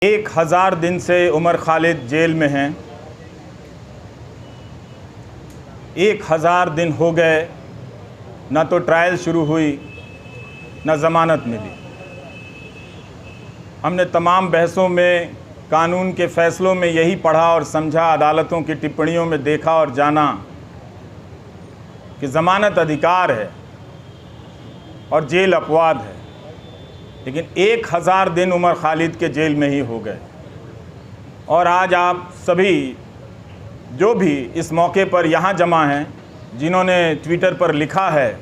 1000 दिन से उमर खालिद जेल में हैं। 1000 दिन हो गए, ना तो ट्रायल शुरू हुई ना ज़मानत मिली। हमने तमाम बहसों में, कानून के फ़ैसलों में यही पढ़ा और समझा, अदालतों की टिप्पणियों में देखा और जाना कि ज़मानत अधिकार है और जेल अपवाद है। लेकिन 1000 दिन उमर खालिद के जेल में ही हो गए। और आज आप सभी जो भी इस मौके पर यहाँ जमा हैं, जिन्होंने ट्विटर पर लिखा है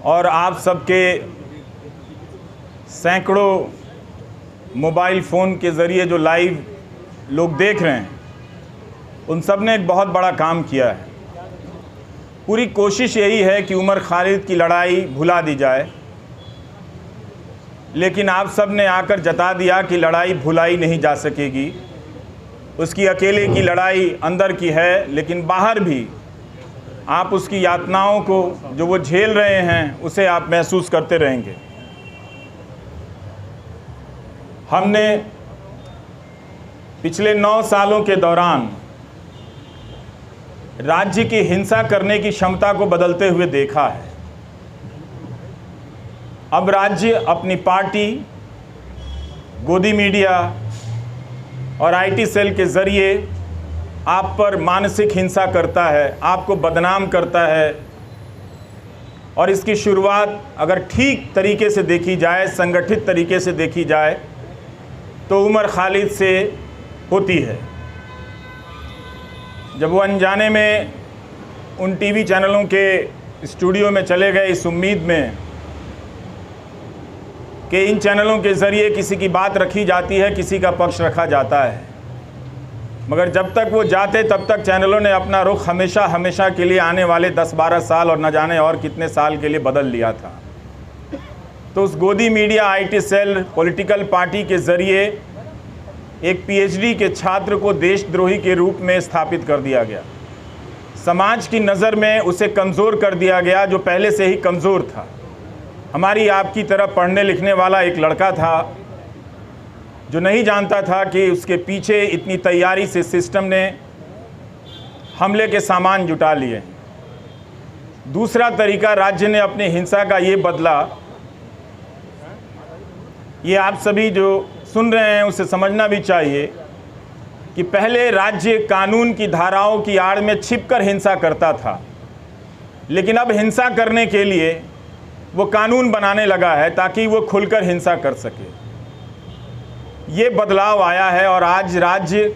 और आप सबके सैकड़ों मोबाइल फ़ोन के ज़रिए जो लाइव लोग देख रहे हैं, उन सब ने एक बहुत बड़ा काम किया है। पूरी कोशिश यही है कि उमर खालिद की लड़ाई भुला दी जाए, लेकिन आप सब ने आकर जता दिया कि लड़ाई भुलाई नहीं जा सकेगी। उसकी अकेले की लड़ाई अंदर की है, लेकिन बाहर भी आप उसकी यातनाओं को जो वो झेल रहे हैं उसे आप महसूस करते रहेंगे। हमने पिछले 9 सालों के दौरान राज्य की हिंसा करने की क्षमता को बदलते हुए देखा है। अब राज्य अपनी पार्टी, गोदी मीडिया और आईटी सेल के ज़रिए आप पर मानसिक हिंसा करता है, आपको बदनाम करता है। और इसकी शुरुआत अगर ठीक तरीके से देखी जाए, संगठित तरीके से देखी जाए, तो उमर खालिद से होती है। जब वो अनजाने में उन टीवी चैनलों के स्टूडियो में चले गए इस उम्मीद में कि इन चैनलों के ज़रिए किसी की बात रखी जाती है, किसी का पक्ष रखा जाता है, मगर जब तक वो जाते तब तक चैनलों ने अपना रुख हमेशा के लिए आने वाले 10-12 साल और न जाने और कितने साल के लिए बदल लिया था। तो उस गोदी media, IT cell, political party के ज़रिए एक पीएचडी के छात्र को देशद्रोही के रूप में स्थापित कर दिया गया। समाज की नज़र में उसे कमज़ोर कर दिया गया, जो पहले से ही कमज़ोर था। हमारी आपकी तरह पढ़ने लिखने वाला एक लड़का था जो नहीं जानता था कि उसके पीछे इतनी तैयारी से सिस्टम ने हमले के सामान जुटा लिए। दूसरा तरीका राज्य ने अपनी हिंसा का ये बदला, ये आप सभी जो सुन रहे हैं उसे समझना भी चाहिए कि पहले राज्य कानून की धाराओं की आड़ में छिपकर हिंसा करता था, लेकिन अब हिंसा करने के लिए वो कानून बनाने लगा है ताकि वो खुलकर हिंसा कर सके। ये बदलाव आया है और आज राज्य,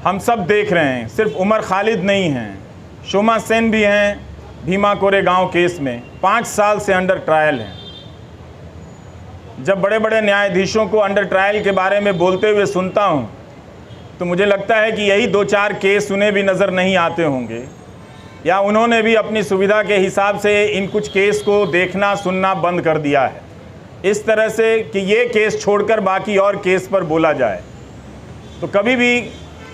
हम सब देख रहे हैं, सिर्फ उमर खालिद नहीं हैं, शोमा सेन भी हैं भीमा कोरेगांव केस में 5 साल से अंडर ट्रायल हैं। जब बड़े बड़े न्यायाधीशों को अंडर ट्रायल के बारे में बोलते हुए सुनता हूँ तो मुझे लगता है कि यही 2-4 केस उन्हें भी नज़र नहीं आते होंगे, या उन्होंने भी अपनी सुविधा के हिसाब से इन कुछ केस को देखना सुनना बंद कर दिया है, इस तरह से कि ये केस छोड़कर बाकी और केस पर बोला जाए। तो कभी भी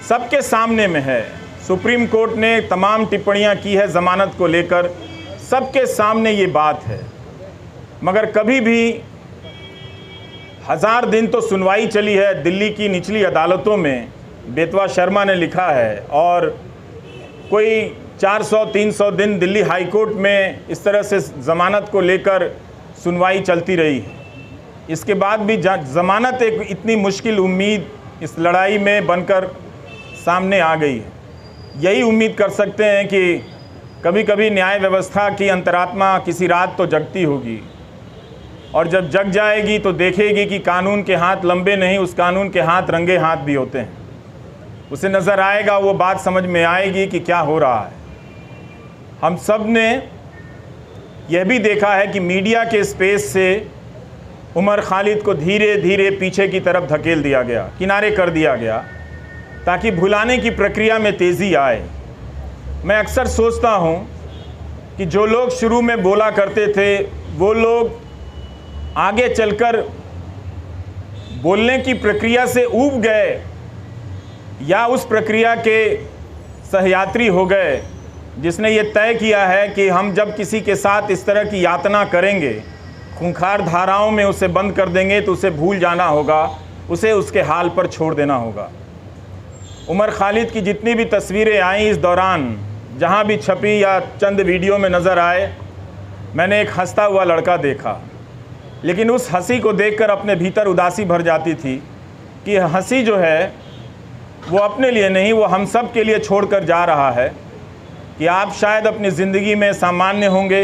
सबके सामने में है, सुप्रीम कोर्ट ने तमाम टिप्पणियां की है ज़मानत को लेकर, सबके सामने ये बात है, मगर कभी भी 1000 दिन तो सुनवाई चली है दिल्ली की निचली अदालतों में, बेतवा शर्मा ने लिखा है, और कोई 400-300 दिन दिल्ली हाई कोर्ट में इस तरह से ज़मानत को लेकर सुनवाई चलती रही है। इसके बाद भी ज़मानत एक इतनी मुश्किल उम्मीद इस लड़ाई में बनकर सामने आ गई है। यही उम्मीद कर सकते हैं कि कभी कभी न्याय व्यवस्था की अंतरात्मा किसी रात तो जगती होगी, और जब जग जाएगी तो देखेगी कि कानून के हाथ लंबे नहीं, उस कानून के हाथ रंगे हाथ भी होते हैं। उसे नज़र आएगा, वो बात समझ में आएगी कि क्या हो रहा है। हम सब ने यह भी देखा है कि मीडिया के स्पेस से उमर खालिद को धीरे धीरे पीछे की तरफ धकेल दिया गया, किनारे कर दिया गया, ताकि भुलाने की प्रक्रिया में तेज़ी आए। मैं अक्सर सोचता हूँ कि जो लोग शुरू में बोला करते थे, वो लोग आगे चलकर बोलने की प्रक्रिया से ऊब गए, या उस प्रक्रिया के सहयात्री हो गए जिसने ये तय किया है कि हम जब किसी के साथ इस तरह की यातना करेंगे, खूंखार धाराओं में उसे बंद कर देंगे तो उसे भूल जाना होगा, उसे उसके हाल पर छोड़ देना होगा। उमर खालिद की जितनी भी तस्वीरें आईं इस दौरान, जहाँ भी छपी या चंद वीडियो में नज़र आए, मैंने एक हंसता हुआ लड़का देखा। लेकिन उस हंसी को देखकर अपने भीतर उदासी भर जाती थी कि हंसी जो है वो अपने लिए नहीं, वो हम सब के लिए छोड़कर जा रहा है। कि आप शायद अपनी ज़िंदगी में सामान्य होंगे।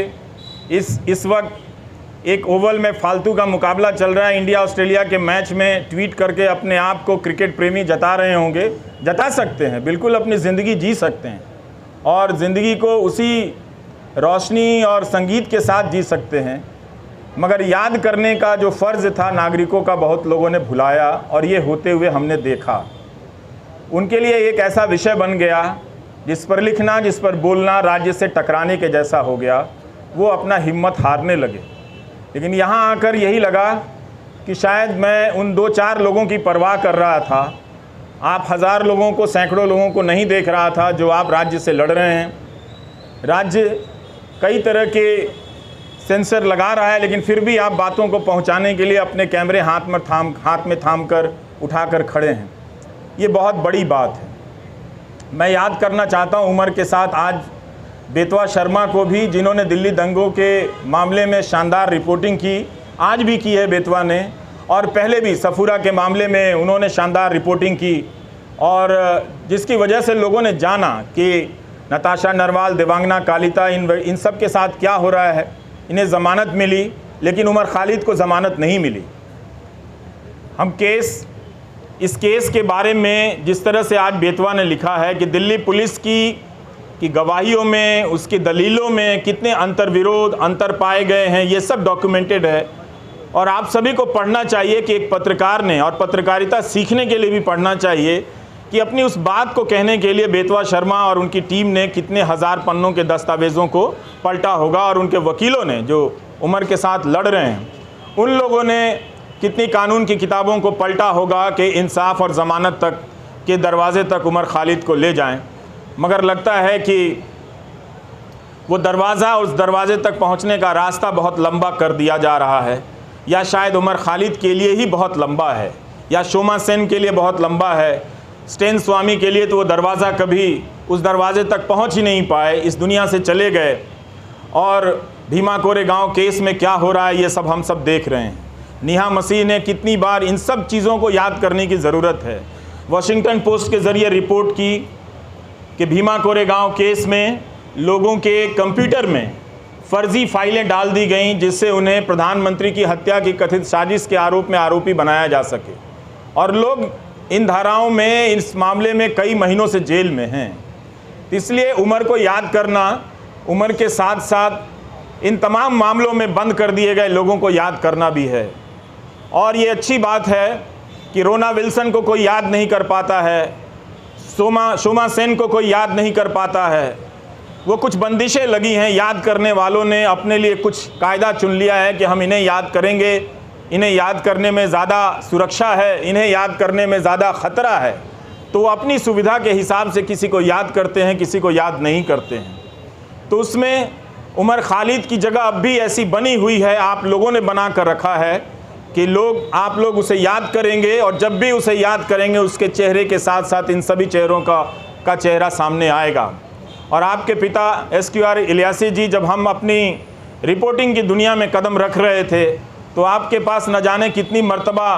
इस वक्त एक ओवल में फालतू का मुकाबला चल रहा है, इंडिया ऑस्ट्रेलिया के मैच में ट्वीट करके अपने आप को क्रिकेट प्रेमी जता रहे होंगे। जता सकते हैं, बिल्कुल अपनी ज़िंदगी जी सकते हैं और ज़िंदगी को उसी रोशनी और संगीत के साथ जी सकते हैं। मगर याद करने का जो फ़र्ज़ था नागरिकों का, बहुत लोगों ने भुलाया और ये होते हुए हमने देखा। उनके लिए एक ऐसा विषय बन गया जिस पर लिखना, जिस पर बोलना राज्य से टकराने के जैसा हो गया। वो अपना हिम्मत हारने लगे। लेकिन यहाँ आकर यही लगा कि शायद मैं उन 2-4 लोगों की परवाह कर रहा था। आप हज़ार लोगों को, सैकड़ों लोगों को नहीं देख रहा था जो आप राज्य से लड़ रहे हैं। राज्य कई तरह के सेंसर लगा रहा है, लेकिन फिर भी आप बातों को पहुंचाने के लिए अपने कैमरे हाथ में थाम कर उठाकर खड़े हैं। ये बहुत बड़ी बात है। मैं याद करना चाहता हूं उमर के साथ आज बेतवा शर्मा को भी, जिन्होंने दिल्ली दंगों के मामले में शानदार रिपोर्टिंग की, आज भी की है बेतवा ने, और पहले भी सफूरा के मामले में उन्होंने शानदार रिपोर्टिंग की, और जिसकी वजह से लोगों ने जाना कि नताशा नरवाल, देवांगना कालिता, इन सब के साथ क्या हो रहा है। इन्हें ज़मानत मिली, लेकिन उमर खालिद को ज़मानत नहीं मिली। हम इस केस के बारे में जिस तरह से आज बेतवा ने लिखा है कि दिल्ली पुलिस की गवाहियों में, उसकी दलीलों में कितने अंतर पाए गए हैं, ये सब डॉक्यूमेंटेड है। और आप सभी को पढ़ना चाहिए कि एक पत्रकार ने, और पत्रकारिता सीखने के लिए भी पढ़ना चाहिए कि अपनी उस बात को कहने के लिए बेतवा शर्मा और उनकी टीम ने कितने हज़ार पन्नों के दस्तावेज़ों को पलटा होगा, और उनके वकीलों ने जो उमर के साथ लड़ रहे हैं, उन लोगों ने कितनी कानून की किताबों को पलटा होगा कि इंसाफ और ज़मानत तक के दरवाज़े तक उमर खालिद को ले जाएं। मगर लगता है कि वो दरवाज़ा, उस दरवाज़े तक पहुंचने का रास्ता बहुत लंबा कर दिया जा रहा है, या शायद उमर खालिद के लिए ही बहुत लंबा है, या शोमा सेन के लिए बहुत लंबा है। स्टेन स्वामी के लिए तो वो दरवाज़ा कभी उस दरवाज़े तक पहुंच ही नहीं पाए, इस दुनिया से चले गए। और भीमा कोरेगांव केस में क्या हो रहा है ये सब हम सब देख रहे हैं। नेहा मसीह ने कितनी बार, इन सब चीज़ों को याद करने की ज़रूरत है। वॉशिंगटन पोस्ट के ज़रिए रिपोर्ट की कि भीमा कोरेगांव केस में लोगों के कंप्यूटर में फर्जी फाइलें डाल दी गईं, जिससे उन्हें प्रधानमंत्री की हत्या की कथित साजिश के आरोप में आरोपी बनाया जा सके। और लोग इन धाराओं में, इस मामले में कई महीनों से जेल में हैं। इसलिए उमर को याद करना, उमर के साथ साथ इन तमाम मामलों में बंद कर दिए गए लोगों को याद करना भी है। और ये अच्छी बात है कि रोना विल्सन को कोई याद नहीं कर पाता है, शोमा सेन को कोई याद नहीं कर पाता है। वो कुछ बंदिशें लगी हैं, याद करने वालों ने अपने लिए कुछ कायदा चुन लिया है कि हम इन्हें याद करेंगे, इन्हें याद करने में ज़्यादा सुरक्षा है, इन्हें याद करने में ज़्यादा ख़तरा है। तो वो अपनी सुविधा के हिसाब से किसी को याद करते हैं, किसी को याद नहीं करते हैं। तो उसमें उमर खालिद की जगह अब भी ऐसी बनी हुई है, आप लोगों ने बना कर रखा है कि आप लोग उसे याद करेंगे, और जब भी उसे याद करेंगे उसके चेहरे के साथ साथ इन सभी चेहरों का चेहरा सामने आएगा। और आपके पिता SQR इलियासी जी, जब हम अपनी रिपोर्टिंग की दुनिया में कदम रख रहे थे, तो आपके पास न जाने कितनी मर्तबा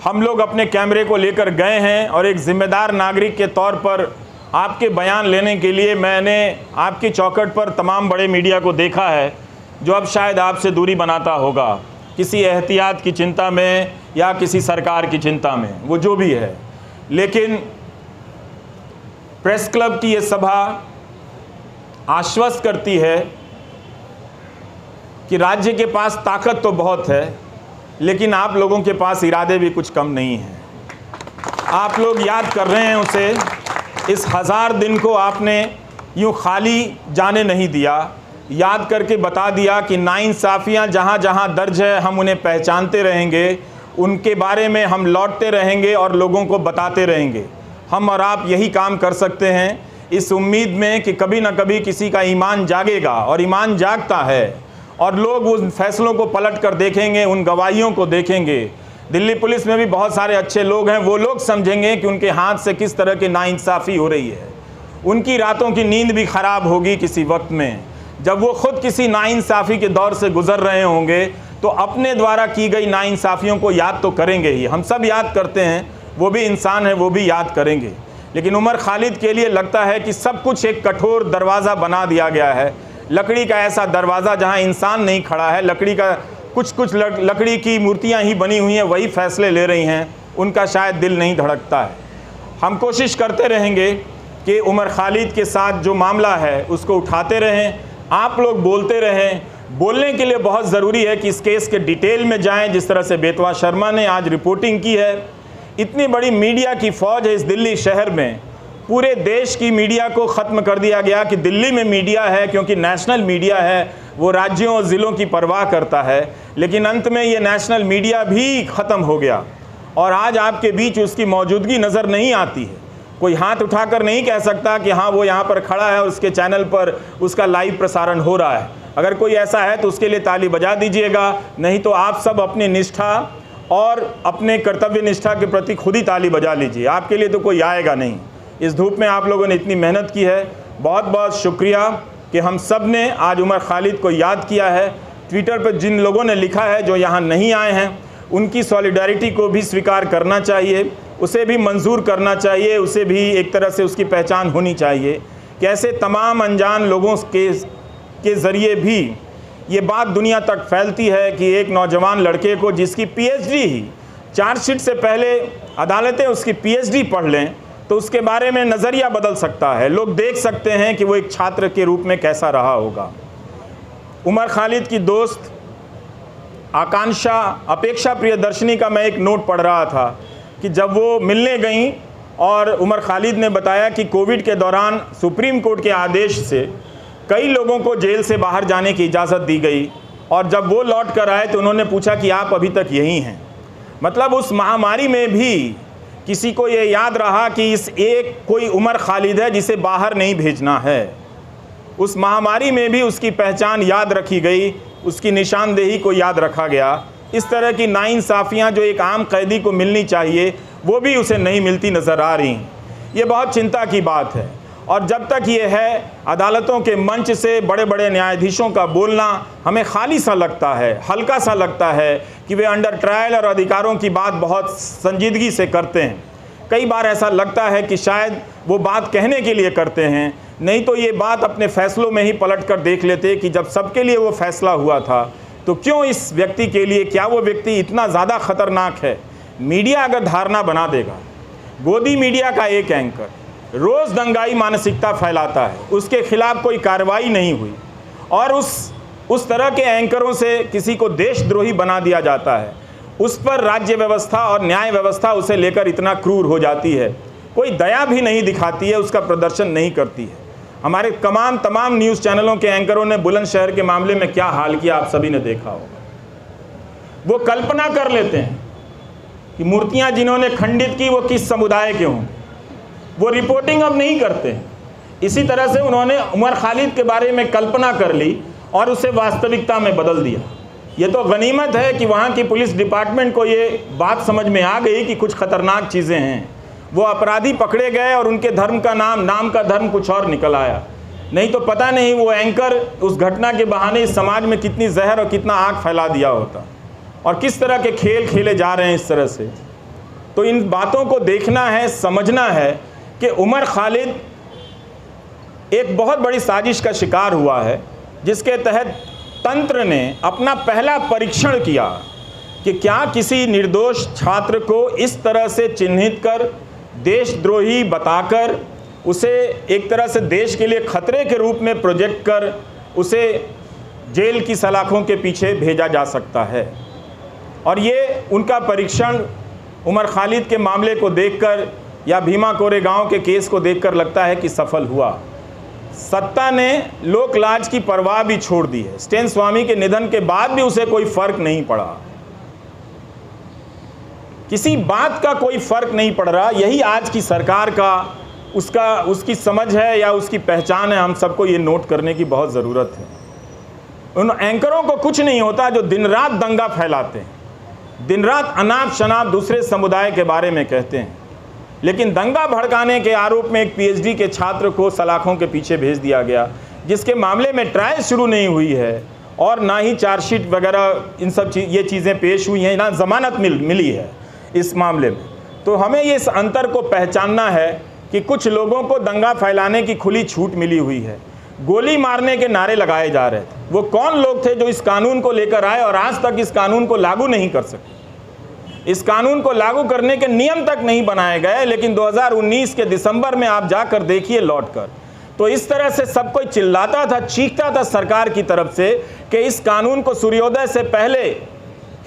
हम लोग अपने कैमरे को लेकर गए हैं, और एक ज़िम्मेदार नागरिक के तौर पर आपके बयान लेने के लिए मैंने आपकी चौखट पर तमाम बड़े मीडिया को देखा है, जो अब शायद आपसे दूरी बनाता होगा, किसी एहतियात की चिंता में या किसी सरकार की चिंता में, वो जो भी है। लेकिन प्रेस क्लब की ये सभा आश्वस्त करती है कि राज्य के पास ताकत तो बहुत है, लेकिन आप लोगों के पास इरादे भी कुछ कम नहीं हैं। आप लोग याद कर रहे हैं उसे, इस 1000 दिन को आपने यूँ खाली जाने नहीं दिया। याद करके बता दिया कि नाइंसाफ़ियाँ जहाँ जहाँ दर्ज है हम उन्हें पहचानते रहेंगे, उनके बारे में हम लौटते रहेंगे और लोगों को बताते रहेंगे। हम और आप यही काम कर सकते हैं, इस उम्मीद में कि कभी ना कभी किसी का ईमान जागेगा, और ईमान जागता है। और लोग उन फैसलों को पलट कर देखेंगे, उन गवाहियों को देखेंगे। दिल्ली पुलिस में भी बहुत सारे अच्छे लोग हैं, वो लोग समझेंगे कि उनके हाथ से किस तरह की नाइंसाफ़ी हो रही है। उनकी रातों की नींद भी ख़राब होगी किसी वक्त में, जब वो खुद किसी नाइंसाफ़ी के दौर से गुज़र रहे होंगे, तो अपने द्वारा की गई नाइंसाफ़ियों को याद तो करेंगे ही। हम सब याद करते हैं, वो भी इंसान है, वो भी याद करेंगे। लेकिन उमर खालिद के लिए लगता है कि सब कुछ एक कठोर दरवाज़ा बना दिया गया है, लकड़ी का ऐसा दरवाज़ा जहां इंसान नहीं खड़ा है, लकड़ी का कुछ लकड़ी की मूर्तियां ही बनी हुई हैं, वही फैसले ले रही हैं, उनका शायद दिल नहीं धड़कता है। हम कोशिश करते रहेंगे कि उमर खालिद के साथ जो मामला है उसको उठाते रहें, आप लोग बोलते रहें। बोलने के लिए बहुत ज़रूरी है कि इस केस के डिटेल में जाएं, जिस तरह से बेतवा शर्मा ने आज रिपोर्टिंग की है। इतनी बड़ी मीडिया की फ़ौज है इस दिल्ली शहर में, पूरे देश की मीडिया को ख़त्म कर दिया गया कि दिल्ली में मीडिया है, क्योंकि नेशनल मीडिया है, वो राज्यों और ज़िलों की परवाह करता है। लेकिन अंत में ये नेशनल मीडिया भी ख़त्म हो गया और आज आपके बीच उसकी मौजूदगी नज़र नहीं आती है। कोई हाथ उठाकर नहीं कह सकता कि हाँ वो यहाँ पर खड़ा है और उसके चैनल पर उसका लाइव प्रसारण हो रहा है। अगर कोई ऐसा है तो उसके लिए ताली बजा दीजिएगा, नहीं तो आप सब अपनी निष्ठा और अपने कर्तव्य निष्ठा के प्रति खुद ही ताली बजा लीजिए, आपके लिए तो कोई आएगा नहीं। इस धूप में आप लोगों ने इतनी मेहनत की है, बहुत बहुत शुक्रिया कि हम सब ने आज उमर खालिद को याद किया है। ट्विटर पर जिन लोगों ने लिखा है जो यहाँ नहीं आए हैं, उनकी सॉलिडारिटी को भी स्वीकार करना चाहिए, उसे भी मंजूर करना चाहिए, उसे भी एक तरह से उसकी पहचान होनी चाहिए। कैसे तमाम अनजान लोगों के ज़रिए भी ये बात दुनिया तक फैलती है कि एक नौजवान लड़के को, जिसकी पीएचडी ही चार्जशीट से पहले अदालतें उसकी पीएचडी पढ़ लें, तो उसके बारे में नज़रिया बदल सकता है। लोग देख सकते हैं कि वो एक छात्र के रूप में कैसा रहा होगा। उमर खालिद की दोस्त आकांक्षा अपेक्षा प्रियदर्शनी का मैं एक नोट पढ़ रहा था कि जब वो मिलने गईं और उमर खालिद ने बताया कि कोविड के दौरान सुप्रीम कोर्ट के आदेश से कई लोगों को जेल से बाहर जाने की इजाज़त दी गई, और जब वो लौट कर आए तो उन्होंने पूछा कि आप अभी तक यहीं हैं। मतलब उस महामारी में भी किसी को ये याद रहा कि इस एक कोई उमर खालिद है जिसे बाहर नहीं भेजना है। उस महामारी में भी उसकी पहचान याद रखी गई, उसकी निशानदेही को याद रखा गया। इस तरह की नाइंसाफ़ियाँ जो एक आम कैदी को मिलनी चाहिए, वो भी उसे नहीं मिलती नज़र आ रही। ये बहुत चिंता की बात है। और जब तक ये है, अदालतों के मंच से बड़े बड़े न्यायाधीशों का बोलना हमें खाली सा लगता है, हल्का सा लगता है कि वे अंडर ट्रायल और अधिकारों की बात बहुत संजीदगी से करते हैं। कई बार ऐसा लगता है कि शायद वो बात कहने के लिए करते हैं, नहीं तो ये बात अपने फैसलों में ही पलट कर देख लेते कि जब सबके लिए वो फैसला हुआ था तो क्यों इस व्यक्ति के लिए, क्या वो व्यक्ति इतना ज़्यादा ख़तरनाक है। मीडिया अगर धारणा बना देगा, गोदी मीडिया का एक एंकर रोज़ दंगाई मानसिकता फैलाता है, उसके खिलाफ कोई कार्रवाई नहीं हुई, और उस तरह के एंकरों से किसी को देशद्रोही बना दिया जाता है, उस पर राज्य व्यवस्था और न्याय व्यवस्था उसे लेकर इतना क्रूर हो जाती है, कोई दया भी नहीं दिखाती है, उसका प्रदर्शन नहीं करती है। हमारे तमाम न्यूज़ चैनलों के एंकरों ने बुलंदशहर के मामले में क्या हाल किया, आप सभी ने देखा होगा। वो कल्पना कर लेते हैं कि मूर्तियाँ जिन्होंने खंडित की वो किस समुदाय के होंगे, वो रिपोर्टिंग अब नहीं करते। इसी तरह से उन्होंने उमर खालिद के बारे में कल्पना कर ली और उसे वास्तविकता में बदल दिया। ये तो गनीमत है कि वहाँ की पुलिस डिपार्टमेंट को ये बात समझ में आ गई कि कुछ खतरनाक चीज़ें हैं। वो अपराधी पकड़े गए और उनके धर्म का नाम का धर्म कुछ और निकल आया। नहीं तो पता नहीं वो एंकर उस घटना के बहाने इस समाज में कितनी जहर और कितना आग फैला दिया होता, और किस तरह के खेल खेले जा रहे हैं इस तरह से। तो इन बातों को देखना है, समझना है कि उमर खालिद एक बहुत बड़ी साजिश का शिकार हुआ है, जिसके तहत तंत्र ने अपना पहला परीक्षण किया कि क्या किसी निर्दोष छात्र को इस तरह से चिन्हित कर, देशद्रोही बताकर, उसे एक तरह से देश के लिए खतरे के रूप में प्रोजेक्ट कर उसे जेल की सलाखों के पीछे भेजा जा सकता है। और ये उनका परीक्षण उमर खालिद के मामले को देखकर या भीमा कोरेगांव के केस को देखकर लगता है कि सफल हुआ। सत्ता ने लोक लाज की परवाह भी छोड़ दी है। स्टेन स्वामी के निधन के बाद भी उसे कोई फर्क नहीं पड़ा, किसी बात का कोई फर्क नहीं पड़ रहा। यही आज की सरकार का उसकी समझ है या उसकी पहचान है। हम सबको ये नोट करने की बहुत ज़रूरत है। उन एंकरों को कुछ नहीं होता जो दिन रात दंगा फैलाते हैं, दिन रात अनाप शनाप दूसरे समुदाय के बारे में कहते हैं। लेकिन दंगा भड़काने के आरोप में एक पीएचडी के छात्र को सलाखों के पीछे भेज दिया गया, जिसके मामले में ट्रायल शुरू नहीं हुई है और ना ही चार्जशीट वगैरह इन सब ये चीज़ें पेश हुई हैं, ना ज़मानत मिली है इस मामले में। तो हमें ये इस अंतर को पहचानना है कि कुछ लोगों को दंगा फैलाने की खुली छूट मिली हुई है, गोली मारने के नारे लगाए जा रहे थे। वो कौन लोग थे जो इस कानून को लेकर आए और आज तक इस कानून को लागू नहीं कर सके? इस कानून को लागू करने के नियम तक नहीं बनाए गए, लेकिन 2019 के दिसंबर में आप जाकर देखिए लौटकर, तो इस तरह से सब कोई चिल्लाता था, चीखता था सरकार की तरफ से कि इस कानून को सूर्योदय से पहले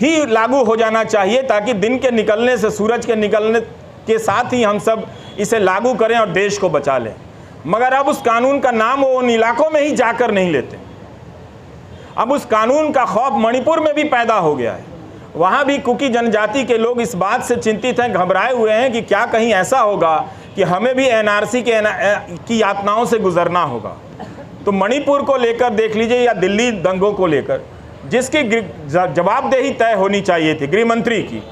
ही लागू हो जाना चाहिए, ताकि दिन के निकलने से, सूरज के निकलने के साथ ही हम सब इसे लागू करें और देश को बचा लें। मगर अब उस कानून का नाम वो उन इलाकों में ही जाकर नहीं लेते। अब उस कानून का खौफ मणिपुर में भी पैदा हो गया है। वहाँ भी कुकी जनजाति के लोग इस बात से चिंतित हैं, घबराए हुए हैं कि क्या कहीं ऐसा होगा कि हमें भी एनआरसी की यातनाओं से गुजरना होगा। तो मणिपुर को लेकर देख लीजिए या दिल्ली दंगों को लेकर, जिसकी जवाबदेही तय होनी चाहिए थी गृह मंत्री की,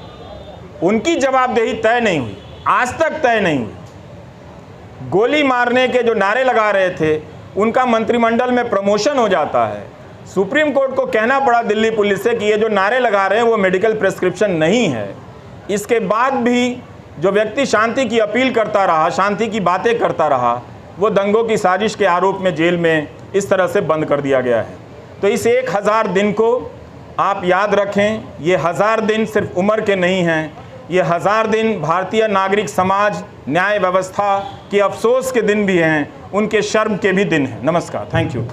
उनकी जवाबदेही तय नहीं हुई, आज तक तय नहीं हुई। गोली मारने के जो नारे लगा रहे थे उनका मंत्रिमंडल में प्रमोशन हो जाता है। सुप्रीम कोर्ट को कहना पड़ा दिल्ली पुलिस से कि ये जो नारे लगा रहे हैं वो मेडिकल प्रिस्क्रिप्शन नहीं है। इसके बाद भी जो व्यक्ति शांति की अपील करता रहा, शांति की बातें करता रहा, वो दंगों की साजिश के आरोप में जेल में इस तरह से बंद कर दिया गया है। तो इस 1000 दिन को आप याद रखें। ये 1000 दिन सिर्फ उम्र के नहीं हैं, ये 1000 दिन भारतीय नागरिक समाज, न्याय व्यवस्था के अफसोस के दिन भी हैं, उनके शर्म के भी दिन हैं। नमस्कार, थैंक यू।